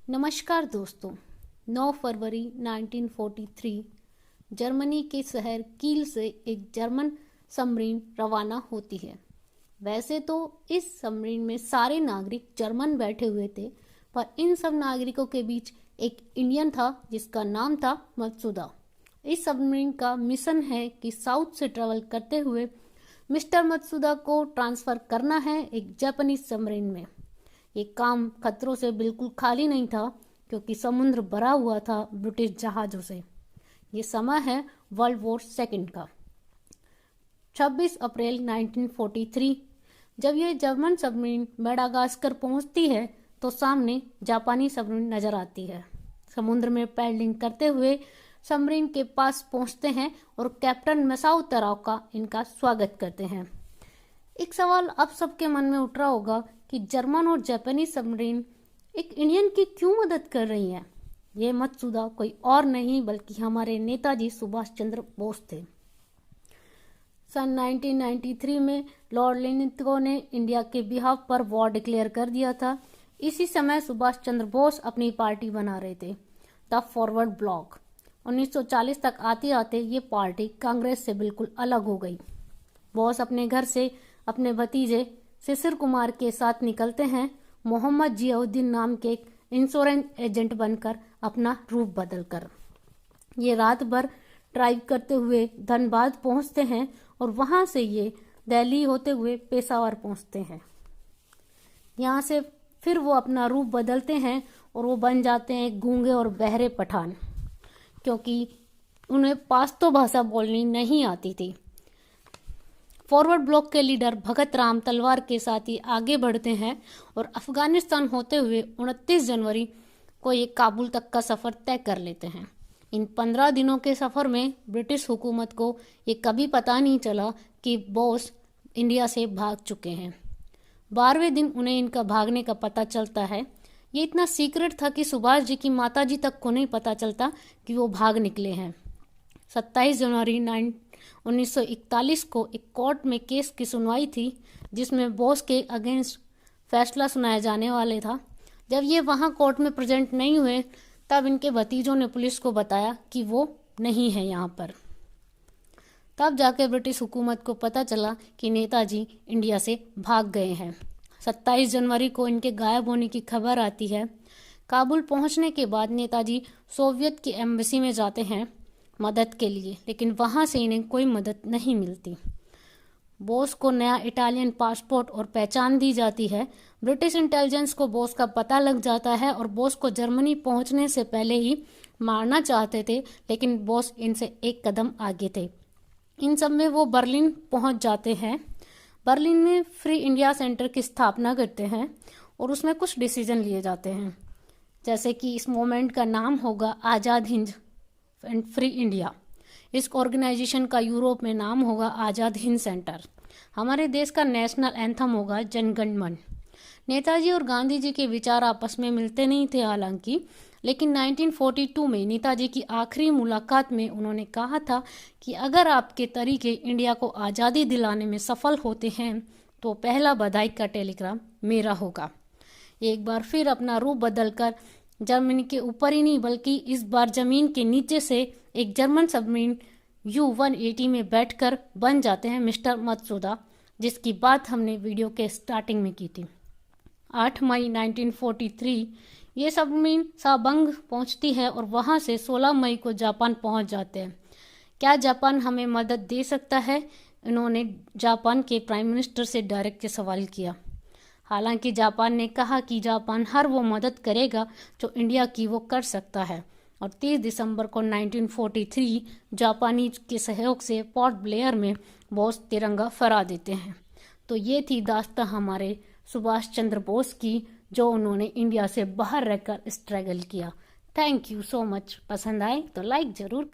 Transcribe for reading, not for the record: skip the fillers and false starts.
नमस्कार दोस्तों। 9 फरवरी 1943 जर्मनी के शहर कील से एक जर्मन सबमरीन रवाना होती है। वैसे तो इस सबमरीन में सारे नागरिक जर्मन बैठे हुए थे, पर इन सब नागरिकों के बीच एक इंडियन था जिसका नाम था मत्सुदा। इस सबमरीन का मिशन है कि साउथ से ट्रेवल करते हुए मिस्टर मत्सुदा को ट्रांसफर करना है एक जापानीज सबमरीन में। ये काम खतरों से बिल्कुल खाली नहीं था, क्योंकि समुद्र भरा हुआ था ब्रिटिश जहाजों से। ये समय है वर्ल्ड वॉर सेकंड का। 26 अप्रैल 1943 जब ये जर्मन सबमरीन मेडागास्कर पहुंचती है तो सामने जापानी सबमरीन नजर आती है। समुद्र में पैडलिंग करते हुए सबमरीन के पास पहुंचते हैं और कैप्टन मसाओ तराओका इनका स्वागत करते हैं। एक सवाल अब सबके मन में उठ रहा होगा कि जर्मन और जापानीज सबमरीन एक इंडियन की क्यों मदद कर रही है। ये मत्सुदा कोई और नहीं बल्कि हमारे नेताजी सुभाष चंद्र बोस थे। सन 1993 में लॉर्ड लिनिथगो ने इंडिया के बिहाफ पर वॉर डिक्लेयर कर दिया था। इसी समय सुभाष चंद्र बोस अपनी पार्टी बना रहे थे, द फॉरवर्ड ब्लॉक। 1940 तक आते आते ये पार्टी कांग्रेस से बिल्कुल अलग हो गई। बोस अपने घर से अपने भतीजे शिशिर कुमार के साथ निकलते हैं, मोहम्मद जियाउद्दीन नाम के एक इंश्योरेंस एजेंट बनकर अपना रूप बदलकर। ये रात भर ड्राइव करते हुए धनबाद पहुंचते हैं और वहां से ये दिल्ली होते हुए पेशावर पहुंचते हैं। यहाँ से फिर वो अपना रूप बदलते हैं और वो बन जाते हैं गूंगे और बहरे पठान, क्योंकि उन्हें पाश्तो भाषा बोलनी नहीं आती थी। फॉरवर्ड ब्लॉक के लीडर भगत राम तलवार के साथ ही आगे बढ़ते हैं और अफगानिस्तान होते हुए 29 जनवरी को ये काबुल तक का सफर तय कर लेते हैं। इन 15 दिनों के सफर में ब्रिटिश हुकूमत को ये कभी पता नहीं चला कि बोस इंडिया से भाग चुके हैं। 12वें दिन उन्हें इनका भागने का पता चलता है। ये इतना सीक्रेट था कि सुभाष जी की माताजी तक को नहीं पता चलता कि वो भाग निकले हैं। 27 जनवरी 1941 को एक कोर्ट में केस की सुनवाई थी, जिसमें बोस के अगेंस्ट फैसला सुनाया जाने वाले था। जब ये वहां कोर्ट में प्रेजेंट नहीं हुए, तब इनके भतीजों ने पुलिस को बताया कि वो नहीं है यहाँ पर। तब जाके ब्रिटिश हुकूमत को पता चला कि नेताजी इंडिया से भाग गए हैं। 27 जनवरी को इनके गायब होने की खबर आती है। काबुल पहुंचने के बाद नेताजी सोवियत की एम्बेसी में जाते हैं मदद के लिए, लेकिन वहां से इन्हें कोई मदद नहीं मिलती। बोस को नया इटालियन पासपोर्ट और पहचान दी जाती है। ब्रिटिश इंटेलिजेंस को बोस का पता लग जाता है और बोस को जर्मनी पहुंचने से पहले ही मारना चाहते थे, लेकिन बोस इनसे एक कदम आगे थे। इन सब में वो बर्लिन पहुंच जाते हैं। बर्लिन में फ्री इंडिया सेंटर की स्थापना करते हैं और उसमें कुछ डिसीजन लिए जाते हैं, जैसे कि इस मूवमेंट का नाम होगा Azad Hind and free India. इस ऑर्गेनाइजेशन का यूरोप में नाम होगा आज़ाद हिंद सेंटर। हमारे देश का नेशनल एंथम होगा जन गण मन। नेताजी और गांधी जी के विचार आपस में मिलते नहीं थे हालांकि, लेकिन 1942 में नेताजी की आखिरी मुलाकात में उन्होंने कहा था कि अगर आपके तरीके इंडिया को आज़ादी दिलाने में सफल होते हैं तो पहला बधाई का टेलीग्राम मेरा होगा। एक बार फिर अपना रूप बदलकर जर्मनी के ऊपर ही नहीं बल्कि इस बार जमीन के नीचे से एक जर्मन सबमरीन U-180 में बैठकर बन जाते हैं मिस्टर मत्सुदा, जिसकी बात हमने वीडियो के स्टार्टिंग में की थी। 8 मई 1943 ये सबमरीन साबंग पहुंचती है और वहां से 16 मई को जापान पहुंच जाते हैं। क्या जापान हमें मदद दे सकता है? इन्होंने जापान के प्राइम मिनिस्टर से डायरेक्ट सवाल किया। हालांकि जापान ने कहा कि जापान हर वो मदद करेगा जो इंडिया की वो कर सकता है, और 30 दिसंबर को 1943 जापानी के सहयोग से पोर्ट ब्लेयर में बोस तिरंगा फहरा देते हैं। तो ये थी दास्तां हमारे सुभाष चंद्र बोस की, जो उन्होंने इंडिया से बाहर रहकर स्ट्रगल किया। Thank you so much. पसंद आए तो लाइक जरूर